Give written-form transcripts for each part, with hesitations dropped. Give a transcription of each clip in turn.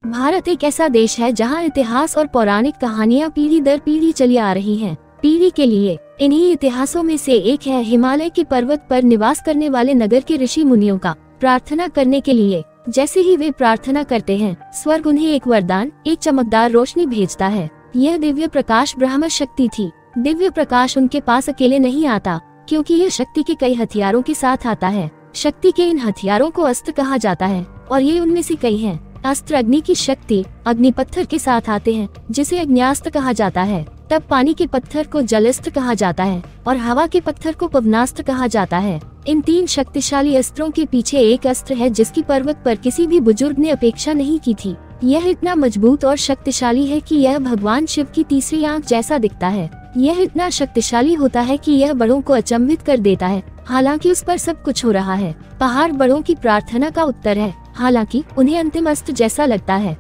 भारत एक ऐसा देश है जहाँ इतिहास और पौराणिक कहानियाँ पीढ़ी दर पीढ़ी चली आ रही हैं। पीढ़ी के लिए इन्हीं इतिहासों में से एक है हिमालय के पर्वत पर निवास करने वाले नगर के ऋषि मुनियों का प्रार्थना करने के लिए। जैसे ही वे प्रार्थना करते हैं, स्वर्ग उन्हें एक वरदान, एक चमकदार रोशनी भेजता है। यह दिव्य प्रकाश ब्रह्म शक्ति थी। दिव्य प्रकाश उनके पास अकेले नहीं आता, क्योंकि यह शक्ति के कई हथियारों के साथ आता है। शक्ति के इन हथियारों को अस्त्र कहा जाता है और ये उनमें से कई हैं। अस्त्र अग्नि की शक्ति अग्नि पत्थर के साथ आते हैं, जिसे अग्न्यास्त्र कहा जाता है। तब पानी के पत्थर को जलास्त्र कहा जाता है और हवा के पत्थर को पवनास्त्र कहा जाता है। इन तीन शक्तिशाली अस्त्रों के पीछे एक अस्त्र है जिसकी पर्वत पर किसी भी बुजुर्ग ने अपेक्षा नहीं की थी। यह इतना मजबूत और शक्तिशाली है कि यह भगवान शिव की तीसरी आंख जैसा दिखता है। यह इतना शक्तिशाली होता है कि यह बड़ों को अचंभित कर देता है। हालांकि उस पर सब कुछ हो रहा है। पहाड़ बड़ों की प्रार्थना का उत्तर है। हालांकि उन्हें अंतिम अस्त्र जैसा लगता है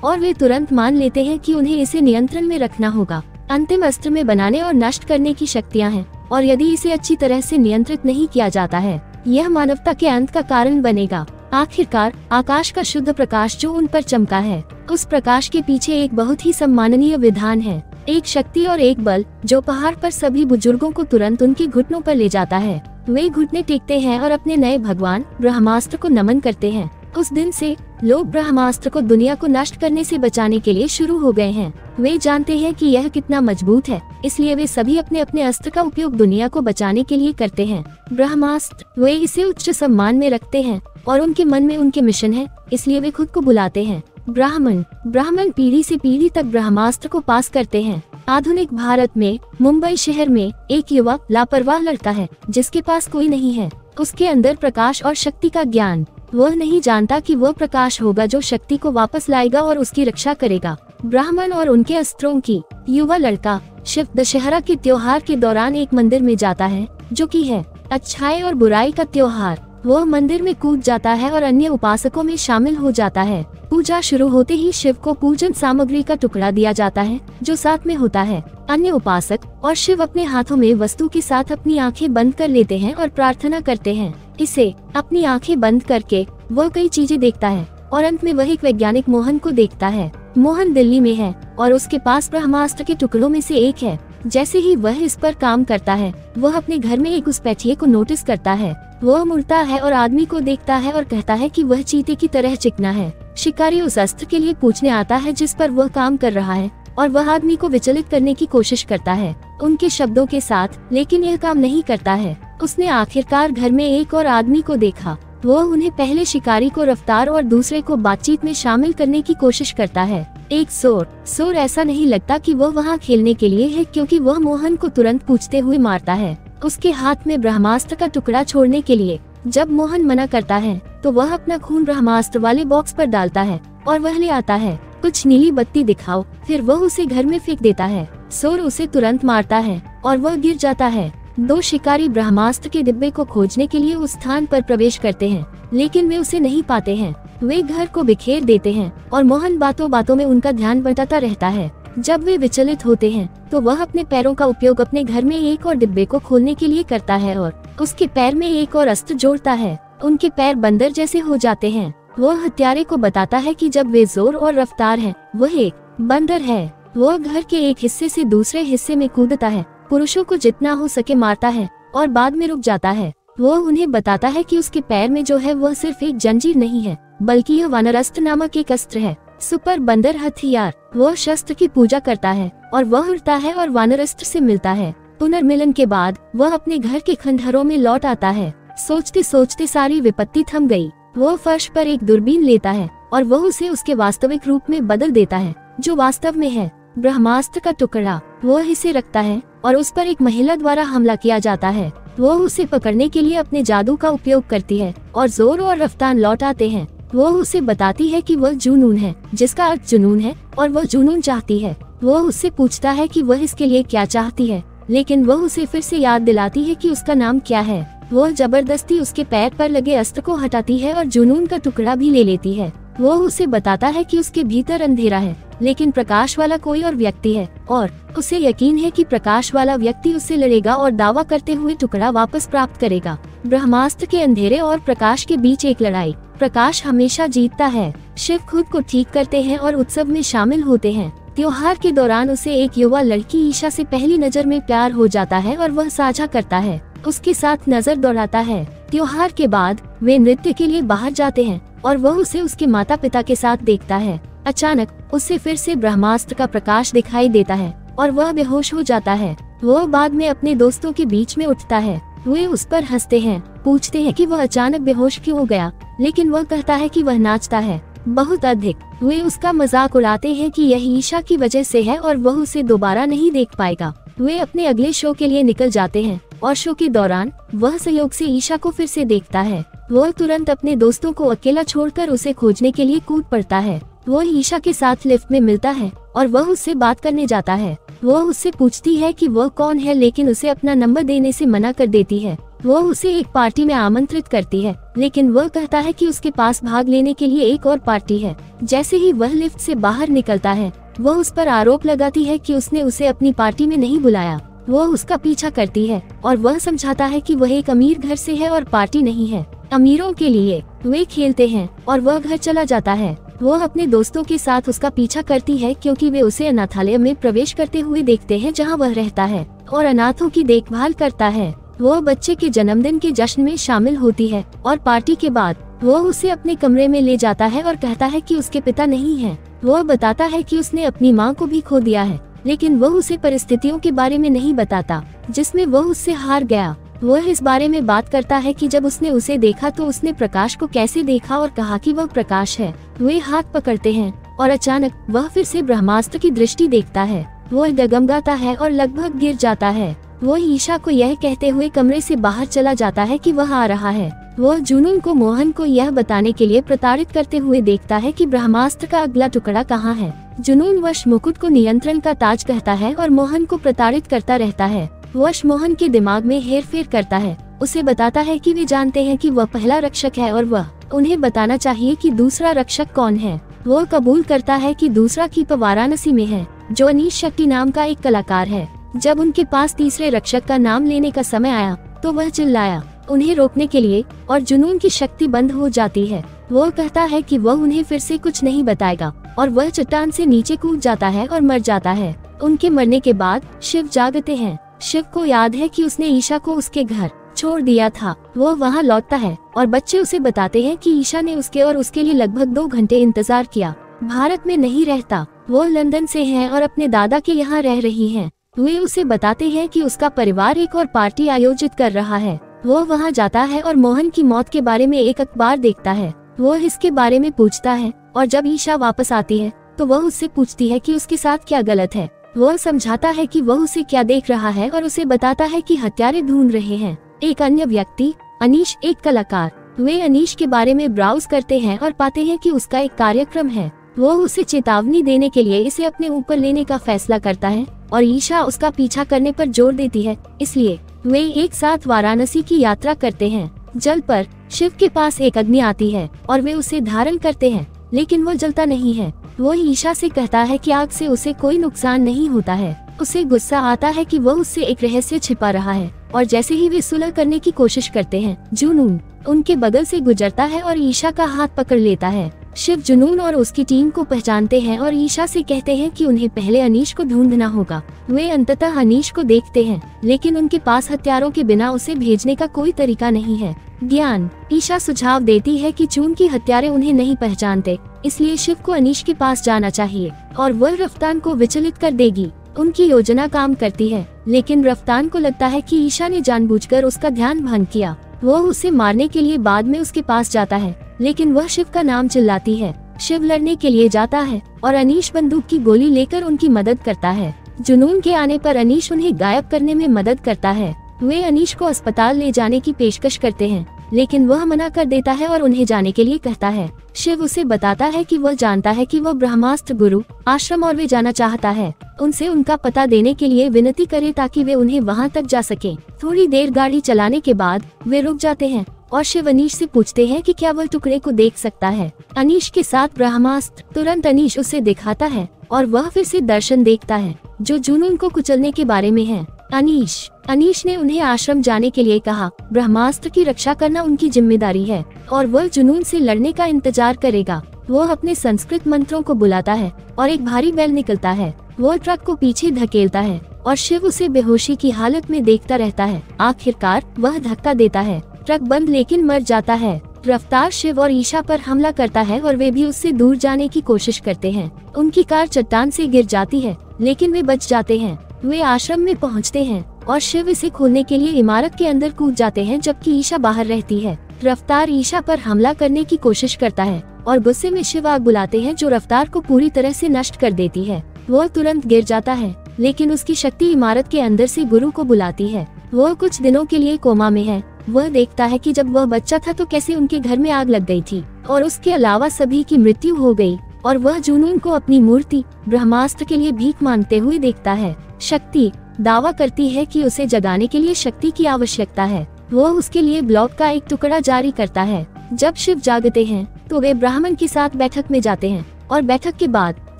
और वे तुरंत मान लेते हैं कि उन्हें इसे नियंत्रण में रखना होगा। अंतिम अस्त्र में बनाने और नष्ट करने की शक्तियां हैं, और यदि इसे अच्छी तरह से नियंत्रित नहीं किया जाता है, यह मानवता के अंत का कारण बनेगा। आखिरकार आकाश का शुद्ध प्रकाश जो उन पर चमका है, उस प्रकाश के पीछे एक बहुत ही सम्माननीय विधान है, एक शक्ति और एक बल जो पहाड़ पर सभी बुजुर्गों को तुरंत उनके घुटनों पर ले जाता है। वे घुटने टेकते हैं और अपने नए भगवान ब्रह्मास्त्र को नमन करते हैं। उस दिन से लोग ब्रह्मास्त्र को दुनिया को नष्ट करने से बचाने के लिए शुरू हो गए हैं। वे जानते हैं कि यह कितना मजबूत है, इसलिए वे सभी अपने अपने अस्त्र का उपयोग दुनिया को बचाने के लिए करते हैं। ब्रह्मास्त्र, वे इसे उच्च सम्मान में रखते हैं और उनके मन में उनके मिशन है, इसलिए वे खुद को बुलाते हैं ब्राह्मण पीढ़ी से पीढ़ी तक ब्रह्मास्त्र को पास करते हैं। आधुनिक भारत में मुंबई शहर में एक युवा लापरवाह लड़का है जिसके पास कोई नहीं है। उसके अंदर प्रकाश और शक्ति का ज्ञान। वह नहीं जानता कि वह प्रकाश होगा जो शक्ति को वापस लाएगा और उसकी रक्षा करेगा। ब्राह्मण और उनके अस्त्रों की। युवा लड़का शिव दशहरा के त्योहार के दौरान एक मंदिर में जाता है, जो कि है अच्छाई और बुराई का त्योहार। वह मंदिर में कूद जाता है और अन्य उपासकों में शामिल हो जाता है। पूजा शुरू होते ही शिव को पूजन सामग्री का टुकड़ा दिया जाता है जो साथ में होता है। अन्य उपासक और शिव अपने हाथों में वस्तु के साथ अपनी आंखें बंद कर लेते हैं और प्रार्थना करते हैं। इसे अपनी आंखें बंद करके वह कई चीजें देखता है और अंत में वह एक वैज्ञानिक मोहन को देखता है। मोहन दिल्ली में है और उसके पास ब्रह्मास्त्र के टुकड़ों में से एक है। जैसे ही वह इस पर काम करता है, वह अपने घर में एक घुसपैठिए को नोटिस करता है। वह मुड़ता है और आदमी को देखता है और कहता है कि वह चीते की तरह चिकना है। शिकारी उस अस्त्र के लिए पूछने आता है जिस पर वह काम कर रहा है और वह आदमी को विचलित करने की कोशिश करता है उनके शब्दों के साथ, लेकिन यह काम नहीं करता है। उसने आखिरकार घर में एक और आदमी को देखा। वह उन्हें पहले शिकारी को रफ्तार और दूसरे को बातचीत में शामिल करने की कोशिश करता है। एक सोर ऐसा नहीं लगता कि वह वहाँ खेलने के लिए है, क्योंकि वह मोहन को तुरंत पूछते हुए मारता है उसके हाथ में ब्रह्मास्त्र का टुकड़ा छोड़ने के लिए। जब मोहन मना करता है तो वह अपना खून ब्रह्मास्त्र वाले बॉक्स पर डालता है और वह ले आता है। कुछ नीली बत्ती दिखाओ, फिर वह उसे घर में फेंक देता है। सोर उसे तुरंत मारता है और वह गिर जाता है। दो शिकारी ब्रह्मास्त्र के डिब्बे को खोजने के लिए उस स्थान पर प्रवेश करते हैं, लेकिन वे उसे नहीं पाते हैं। वे घर को बिखेर देते हैं और मोहन बातों बातों में उनका ध्यान बटाता रहता है। जब वे विचलित होते हैं तो वह अपने पैरों का उपयोग अपने घर में एक और डिब्बे को खोलने के लिए करता है और उसके पैर में एक और अस्त्र जोड़ता है। उनके पैर बंदर जैसे हो जाते हैं। वह हत्यारे को बताता है कि जब वे जोर और रफ्तार है, वह एक बंदर है। वह घर के एक हिस्से से दूसरे हिस्से में कूदता है, पुरुषों को जितना हो सके मारता है और बाद में रुक जाता है। वह उन्हें बताता है कि उसके पैर में जो है वह सिर्फ एक जंजीर नहीं है, बल्कि यह वानरस्त्र नामक एक अस्त्र है, सुपर बंदर हथियार। वह शस्त्र की पूजा करता है और वह उड़ता है और वानरस्त्र से मिलता है। पुनर्मिलन के बाद वह अपने घर के खंडहरों में लौट आता है। सोचते सोचते सारी विपत्ति थम गई। वह फर्श पर एक दूरबीन लेता है और वह उसे उसके वास्तविक रूप में बदल देता है, जो वास्तव में है ब्रह्मास्त्र का टुकड़ा। वह इसे रखता है और उस पर एक महिला द्वारा हमला किया जाता है। वह उसे पकड़ने के लिए अपने जादू का उपयोग करती है और जोर और रफ्तार लौट आते हैं। वह उसे बताती है कि वह जुनून है, जिसका अर्थ जुनून है, और वह जुनून चाहती है। वह उससे पूछता है कि वह इसके लिए क्या चाहती है, लेकिन वह उसे फिर से याद दिलाती है कि उसका नाम क्या है। वह जबरदस्ती उसके पैर पर लगे अस्त्र को हटाती है और जुनून का टुकड़ा भी ले लेती है। वो उसे बताता है कि उसके भीतर अंधेरा है, लेकिन प्रकाश वाला कोई और व्यक्ति है और उसे यकीन है कि प्रकाश वाला व्यक्ति उससे लड़ेगा और दावा करते हुए टुकड़ा वापस प्राप्त करेगा। ब्रह्मास्त्र के अंधेरे और प्रकाश के बीच एक लड़ाई। प्रकाश हमेशा जीतता है। शिव खुद को ठीक करते हैं और उत्सव में शामिल होते हैं। त्योहार के दौरान उसे एक युवा लड़की ईशा से पहली नजर में प्यार हो जाता है और वह साझा करता है, उसके साथ नजर दौड़ाता है। त्योहार के बाद वे नृत्य के लिए बाहर जाते हैं और वह उसे उसके माता पिता के साथ देखता है। अचानक उसे फिर से ब्रह्मास्त्र का प्रकाश दिखाई देता है और वह बेहोश हो जाता है। वह बाद में अपने दोस्तों के बीच में उठता है। वे उस पर हंसते हैं, पूछते हैं कि वह अचानक बेहोश क्यों हो गया, लेकिन वह कहता है कि वह नाचता है बहुत अधिक। वे उसका मजाक उड़ाते हैं कि यह ईशा की वजह से है और वह उसे दोबारा नहीं देख पाएगा। वे अपने अगले शो के लिए निकल जाते हैं और शो के दौरान वह संयोग से ईशा को फिर से देखता है। वह तुरंत अपने दोस्तों को अकेला छोड़कर उसे खोजने के लिए कूद पड़ता है। वह ईशा के साथ लिफ्ट में मिलता है और वह उससे बात करने जाता है। वह उससे पूछती है कि वह कौन है, लेकिन उसे अपना नंबर देने से मना कर देती है। वह उसे एक पार्टी में आमंत्रित करती है, लेकिन वह कहता है कि उसके पास भाग लेने के लिए एक और पार्टी है। जैसे ही वह लिफ्ट से बाहर निकलता है, वह उस पर आरोप लगाती है कि उसने उसे अपनी पार्टी में नहीं बुलाया। वह उसका पीछा करती है और वह समझाता है कि वह एक अमीर घर से है और पार्टी नहीं है अमीरों के लिए। वे खेलते हैं और वह घर चला जाता है। वह अपने दोस्तों के साथ उसका पीछा करती है क्योंकि वे उसे अनाथालय में प्रवेश करते हुए देखते हैं जहां वह रहता है और अनाथों की देखभाल करता है। वह बच्चे के जन्मदिन के जश्न में शामिल होती है और पार्टी के बाद वह उसे अपने कमरे में ले जाता है और कहता है कि उसके पिता नहीं हैं। वह बताता है कि उसने अपनी मां को भी खो दिया है, लेकिन वह उसे परिस्थितियों के बारे में नहीं बताता जिसमें वह उससे हार गया। वह इस बारे में बात करता है कि जब उसने उसे देखा तो उसने प्रकाश को कैसे देखा और कहा कि वह प्रकाश है। वे हाथ पकड़ते हैं और अचानक वह फिर से ब्रह्मास्त्र की दृष्टि देखता है। वह डगमगाता है और लगभग गिर जाता है। वह ईशा को यह कहते हुए कमरे से बाहर चला जाता है कि वह आ रहा है। वह जुनून को मोहन को यह बताने के लिए प्रताड़ित करते हुए देखता है कि ब्रह्मास्त्र का अगला टुकड़ा कहाँ है। जुनून वश मुकुट को नियंत्रण का ताज कहता है और मोहन को प्रताड़ित करता रहता है। वश मोहन के दिमाग में हेरफेर करता है, उसे बताता है कि वे जानते हैं कि वह पहला रक्षक है और वह उन्हें बताना चाहिए कि दूसरा रक्षक कौन है। वह कबूल करता है कि दूसरा कीपर वाराणसी में है, जो अनीश शक्ति नाम का एक कलाकार है। जब उनके पास तीसरे रक्षक का नाम लेने का समय आया तो वह चिल्लाया उन्हें रोकने के लिए और जुनून की शक्ति बंद हो जाती है। वह कहता है कि वह उन्हें फिर से कुछ नहीं बताएगा और वह चट्टान से नीचे कूद जाता है और मर जाता है। उनके मरने के बाद शिव जागते हैं। शिव को याद है कि उसने ईशा को उसके घर छोड़ दिया था। वह वहां लौटता है और बच्चे उसे बताते हैं कि ईशा ने उसके और उसके लिए लगभग 2 घंटे इंतजार किया। भारत में नहीं रहता, वो लंदन से है और अपने दादा के यहाँ रह रही है। वे उसे बताते हैं कि उसका परिवार एक और पार्टी आयोजित कर रहा है। वो वहां जाता है और मोहन की मौत के बारे में एक अखबार देखता है। वो इसके बारे में पूछता है और जब ईशा वापस आती है तो वह उससे पूछती है कि उसके साथ क्या गलत है। वह समझाता है कि वह उसे क्या देख रहा है और उसे बताता है कि हत्यारे ढूंढ रहे हैं। एक अन्य व्यक्ति अनीश, एक कलाकार, वे अनीश के बारे में ब्राउज करते हैं और पाते हैं कि उसका एक कार्यक्रम है। वो उसे चेतावनी देने के लिए इसे अपने ऊपर लेने का फैसला करता है और ईशा उसका पीछा करने पर जोर देती है, इसलिए वे एक साथ वाराणसी की यात्रा करते हैं। जल पर शिव के पास एक अग्नि आती है और वे उसे धारण करते हैं, लेकिन वो जलता नहीं है। वो ईशा से कहता है कि आग से उसे कोई नुकसान नहीं होता है। उसे गुस्सा आता है कि वह उससे एक रहस्य छिपा रहा है और जैसे ही वे सुलह करने की कोशिश करते हैं, जुनून उनके बगल से गुजरता है और ईशा का हाथ पकड़ लेता है। शिव जुनून और उसकी टीम को पहचानते हैं और ईशा से कहते हैं कि उन्हें पहले अनीश को ढूंढना होगा। वे अंततः अनीश को देखते हैं, लेकिन उनके पास हथियारों के बिना उसे भेजने का कोई तरीका नहीं है। ज्ञान ईशा सुझाव देती है कि चूंकि हत्यारे उन्हें नहीं पहचानते, इसलिए शिव को अनीश के पास जाना चाहिए और वह रफ्तान को विचलित कर देगी। उनकी योजना काम करती है, लेकिन रफ्तान को लगता है कि ईशा ने जानबूझकर उसका ध्यान भंग किया। वह उसे मारने के लिए बाद में उसके पास जाता है, लेकिन वह शिव का नाम चिल्लाती है। शिव लड़ने के लिए जाता है और अनीश बंदूक की गोली लेकर उनकी मदद करता है। जुनून के आने पर अनीश उन्हें गायब करने में मदद करता है। वे अनीश को अस्पताल ले जाने की पेशकश करते हैं, लेकिन वह मना कर देता है और उन्हें जाने के लिए कहता है। शिव उसे बताता है कि वह जानता है कि वह ब्रह्मास्त्र गुरु आश्रम और वे जाना चाहता है। उनसे उनका पता देने के लिए विनती करे ताकि वे उन्हें वहां तक जा सकें। थोड़ी देर गाड़ी चलाने के बाद वे रुक जाते हैं और शिव अनीश से पूछते हैं कि क्या वह टुकड़े को देख सकता है। अनीश के साथ ब्रह्मास्त्र तुरंत अनीश उसे दिखाता है और वह फिर से दर्शन देखता है जो जुनून को कुचलने के बारे में है। अनीश ने उन्हें आश्रम जाने के लिए कहा। ब्रह्मास्त्र की रक्षा करना उनकी जिम्मेदारी है और वह जुनून से लड़ने का इंतजार करेगा। वह अपने संस्कृत मंत्रों को बुलाता है और एक भारी बैल निकलता है। वह ट्रक को पीछे धकेलता है और शिव उसे बेहोशी की हालत में देखता रहता है। आखिरकार वह धक्का देता है, ट्रक बंद लेकिन मर जाता है। रफ्तार शिव और ईशा पर हमला करता है और वे भी उससे दूर जाने की कोशिश करते हैं। उनकी कार चट्टान से गिर जाती है लेकिन वे बच जाते हैं। वे आश्रम में पहुंचते हैं और शिव इसे खोलने के लिए इमारत के अंदर कूद जाते हैं जबकि ईशा बाहर रहती है। रफ्तार ईशा पर हमला करने की कोशिश करता है और गुस्से में शिव आग बुलाते हैं जो रफ्तार को पूरी तरह से नष्ट कर देती है। वह तुरंत गिर जाता है लेकिन उसकी शक्ति इमारत के अंदर से गुरु को बुलाती है। वह कुछ दिनों के लिए कोमा में है। वह देखता है कि जब वह बच्चा था तो कैसे उनके घर में आग लग गई थी और उसके अलावा सभी की मृत्यु हो गई और वह जुनून को अपनी मूर्ति ब्रह्मास्त्र के लिए भीख मांगते हुए देखता है। शक्ति दावा करती है कि उसे जगाने के लिए शक्ति की आवश्यकता है। वह उसके लिए ब्लॉक का एक टुकड़ा जारी करता है। जब शिव जागते हैं तो वे ब्राह्मण के साथ बैठक में जाते हैं और बैठक के बाद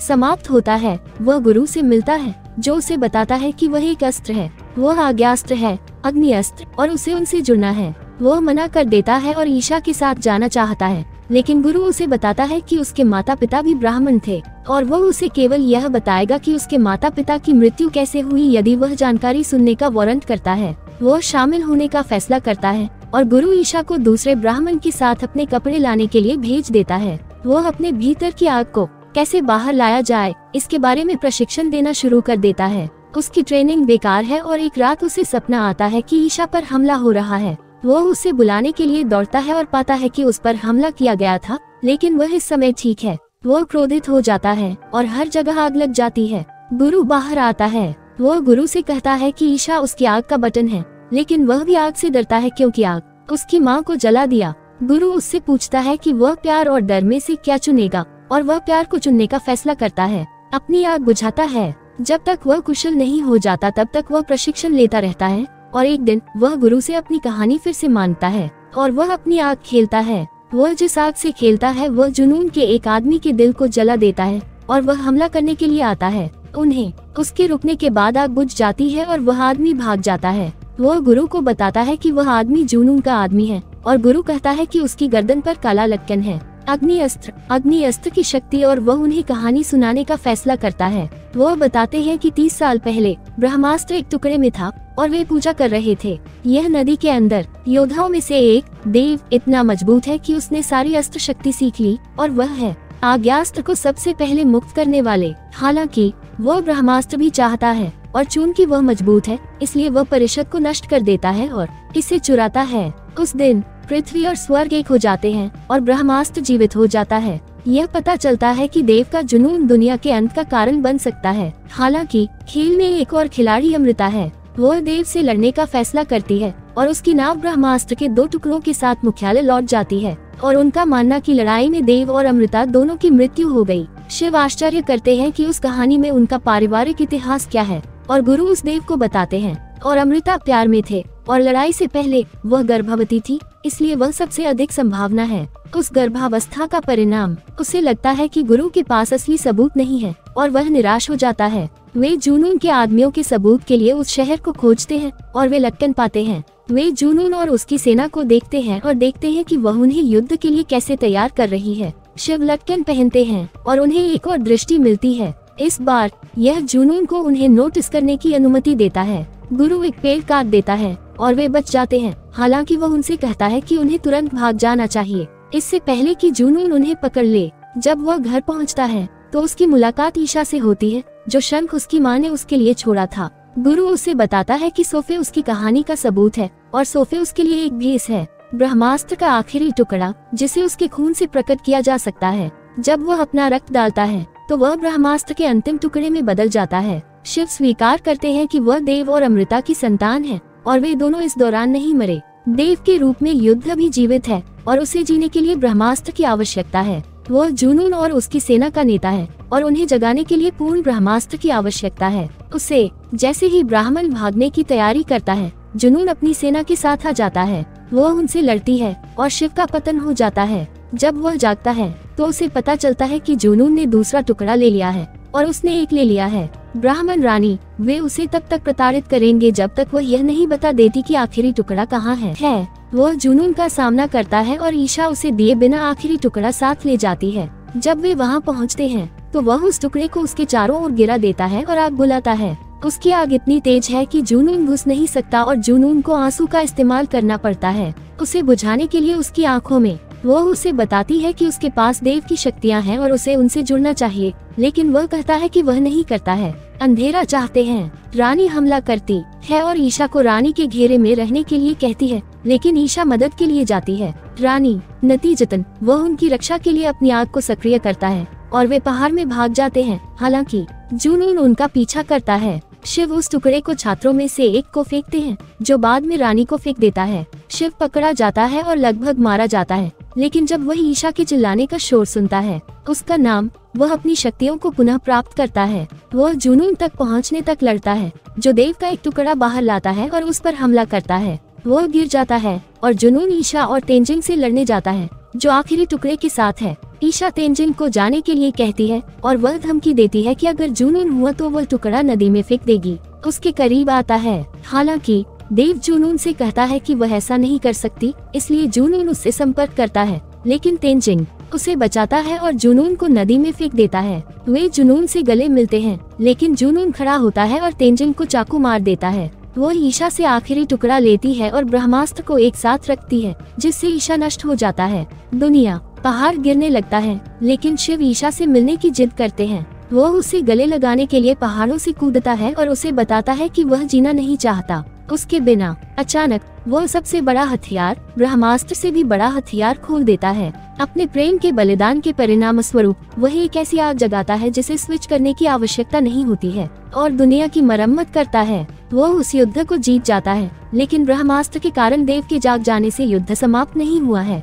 समाप्त होता है। वह गुरु से मिलता है जो उसे बताता है कि वह एक अस्त्र है। वह आज्ञास्त्र है, अग्नि अस्त्र, और उसे उनसे जुड़ना है। वह मना कर देता है और ईशा के साथ जाना चाहता है लेकिन गुरु उसे बताता है कि उसके माता पिता भी ब्राह्मण थे और वह उसे केवल यह बताएगा कि उसके माता पिता की मृत्यु कैसे हुई यदि वह जानकारी सुनने का वारंट करता है। वह शामिल होने का फैसला करता है और गुरु ईशा को दूसरे ब्राह्मण के साथ अपने कपड़े लाने के लिए भेज देता है। वह अपने भीतर की आग को कैसे बाहर लाया जाए इसके बारे में प्रशिक्षण देना शुरू कर देता है। उसकी ट्रेनिंग बेकार है और एक रात उसे सपना आता है कि ईशा पर हमला हो रहा है। वह उसे बुलाने के लिए दौड़ता है और पाता है कि उस पर हमला किया गया था लेकिन वह इस समय ठीक है। वह क्रोधित हो जाता है और हर जगह आग लग जाती है। गुरु बाहर आता है। वह गुरु से कहता है कि ईशा उसकी आग का बटन है लेकिन वह भी आग से डरता है क्योंकि आग उसकी माँ को जला दिया। गुरु उससे पूछता है कि वह प्यार और डर में से क्या चुनेगा और वह प्यार को चुनने का फैसला करता है। अपनी आग बुझाता है। जब तक वह कुशल नहीं हो जाता तब तक वह प्रशिक्षण लेता रहता है और एक दिन वह गुरु से अपनी कहानी फिर से मांगता है और वह अपनी आग खेलता है। वह जिस आग से खेलता है वह जुनून के एक आदमी के दिल को जला देता है और वह हमला करने के लिए आता है। उन्हें उसके रुकने के बाद आग बुझ जाती है और वह आदमी भाग जाता है। वह गुरु को बताता है कि वह आदमी जुनून का आदमी है और गुरु कहता है कि उसकी गर्दन पर काला लक्कन है। अग्नि अस्त्र की शक्ति और वह उन्हें कहानी सुनाने का फैसला करता है। वह बताते हैं कि 30 साल पहले ब्रह्मास्त्र एक टुकड़े में था और वे पूजा कर रहे थे। यह नदी के अंदर योद्धाओं में से एक देव इतना मजबूत है कि उसने सारी अस्त्र शक्ति सीख ली और वह है आज्ञास्त्र को सबसे पहले मुक्त करने वाले। हालांकि वह ब्रह्मास्त्र भी चाहता है और चूंकि वह मजबूत है इसलिए वह परिषद को नष्ट कर देता है और इसे चुराता है। उस दिन पृथ्वी और स्वर्ग एक हो जाते हैं और ब्रह्मास्त्र जीवित हो जाता है। यह पता चलता है कि देव का जुनून दुनिया के अंत का कारण बन सकता है। हालांकि खेल में एक और खिलाड़ी अमृता है। वह देव से लड़ने का फैसला करती है और उसकी नाव ब्रह्मास्त्र के 2 टुकड़ों के साथ मुख्यालय लौट जाती है और उनका मानना कि लड़ाई में देव और अमृता दोनों की मृत्यु हो गई। शिव आश्चर्य करते हैं कि उस कहानी में उनका पारिवारिक इतिहास क्या है और गुरु उस देव को बताते हैं। और अमृता प्यार में थे और लड़ाई से पहले वह गर्भवती थी इसलिए वह सबसे अधिक संभावना है। उस गर्भावस्था का परिणाम उसे लगता है कि गुरु के पास असली सबूत नहीं है और वह निराश हो जाता है। वे जुनून के आदमियों के सबूत के लिए उस शहर को खोजते हैं और वे लक्कन पाते हैं। वे जुनून और उसकी सेना को देखते हैं और देखते हैं कि वह उन्हें युद्ध के लिए कैसे तैयार कर रही है। शिव लक्कन पहनते हैं और उन्हें एक और दृष्टि मिलती है। इस बार यह जुनून को उन्हें नोटिस करने की अनुमति देता है। गुरु एक पेड़ काट देता है और वे बच जाते हैं। हालांकि वह उनसे कहता है कि उन्हें तुरंत भाग जाना चाहिए इससे पहले कि जुनून उन्हें पकड़ ले। जब वह घर पहुंचता है तो उसकी मुलाकात ईशा से होती है जो शंख उसकी माँ ने उसके लिए छोड़ा था। गुरु उसे बताता है कि सोफे उसकी कहानी का सबूत है और सोफे उसके लिए एक भेस है, ब्रह्मास्त्र का आखिरी टुकड़ा जिसे उसके खून से प्रकट किया जा सकता है। जब वह अपना रक्त डालता है तो वह ब्रह्मास्त्र के अंतिम टुकड़े में बदल जाता है। शिव स्वीकार करते हैं कि वह देव और अमृता की संतान है और वे दोनों इस दौरान नहीं मरे। देव के रूप में युद्ध भी जीवित है और उसे जीने के लिए ब्रह्मास्त्र की आवश्यकता है। वह जुनून और उसकी सेना का नेता है और उन्हें जगाने के लिए पूर्ण ब्रह्मास्त्र की आवश्यकता है। उसे जैसे ही ब्राह्मण भागने की तैयारी करता है जुनून अपनी सेना के साथ आ जाता है। वो उनसे लड़ती है और शिव का पतन हो जाता है। जब वह जागता है तो उसे पता चलता है कि जुनून ने दूसरा टुकड़ा ले लिया है और उसने एक ले लिया है। ब्राह्मण रानी वे उसे तब तक प्रताड़ित करेंगे जब तक वह यह नहीं बता देती कि आखिरी टुकड़ा कहाँ है। वह जुनून का सामना करता है और ईशा उसे दिए बिना आखिरी टुकड़ा साथ ले जाती है। जब वे वहाँ पहुँचते हैं तो वह उस टुकड़े को उसके चारों ओर गिरा देता है और आग बुलाता है। उसकी आग इतनी तेज है कि जुनून घुस नहीं सकता और जुनून को आंसू का इस्तेमाल करना पड़ता है उसे बुझाने के लिए उसकी आंखों में। वो उसे बताती है कि उसके पास देव की शक्तियाँ हैं और उसे उनसे जुड़ना चाहिए, लेकिन वह कहता है कि वह नहीं करता है। अंधेरा चाहते हैं। रानी हमला करती है और ईशा को रानी के घेरे में रहने के लिए कहती है, लेकिन ईशा मदद के लिए जाती है। रानी नतीजतन वह उनकी रक्षा के लिए अपनी आग को सक्रिय करता है और वे पहाड़ में भाग जाते हैं। हालांकि जुनून उनका पीछा करता है। शिव उस टुकड़े को छात्रों में से एक को फेंकते हैं जो बाद में रानी को फेंक देता है। शिव पकड़ा जाता है और लगभग मारा जाता है, लेकिन जब वह ईशा के चिल्लाने का शोर सुनता है, उसका नाम, वह अपनी शक्तियों को पुनः प्राप्त करता है। वह जुनून तक पहुंचने तक लड़ता है जो देव का एक टुकड़ा बाहर लाता है और उस पर हमला करता है। वह गिर जाता है और जुनून ईशा और तेंजिंग से लड़ने जाता है जो आखिरी टुकड़े के साथ है। ईशा तेंजिंग को जाने के लिए कहती है और वह धमकी देती है कि अगर जुनून हुआ तो वह टुकड़ा नदी में फेंक देगी। उसके करीब आता है। हालांकि देव जुनून से कहता है कि वह ऐसा नहीं कर सकती, इसलिए जुनून उससे संपर्क करता है, लेकिन तेंजिंग उसे बचाता है और जुनून को नदी में फेंक देता है। वे जुनून से गले मिलते हैं, लेकिन जुनून खड़ा होता है और तेंजिंग को चाकू मार देता है। वो ईशा से आखिरी टुकड़ा लेती है और ब्रह्मास्त्र को एक साथ रखती है, जिससे ईशा नष्ट हो जाता है। दुनिया पहाड़ गिरने लगता है, लेकिन शिव ईशा से मिलने की जिद करते हैं। वो उसे गले लगाने के लिए पहाड़ों से कूदता है और उसे बताता है कि वह जीना नहीं चाहता उसके बिना। अचानक वह सबसे बड़ा हथियार, ब्रह्मास्त्र से भी बड़ा हथियार खोल देता है। अपने प्रेम के बलिदान के परिणाम स्वरूप वह एक ऐसी आग जगाता है जिसे स्विच करने की आवश्यकता नहीं होती है और दुनिया की मरम्मत करता है। वह उस युद्ध को जीत जाता है, लेकिन ब्रह्मास्त्र के कारण देव के जाग जाने से युद्ध समाप्त नहीं हुआ है।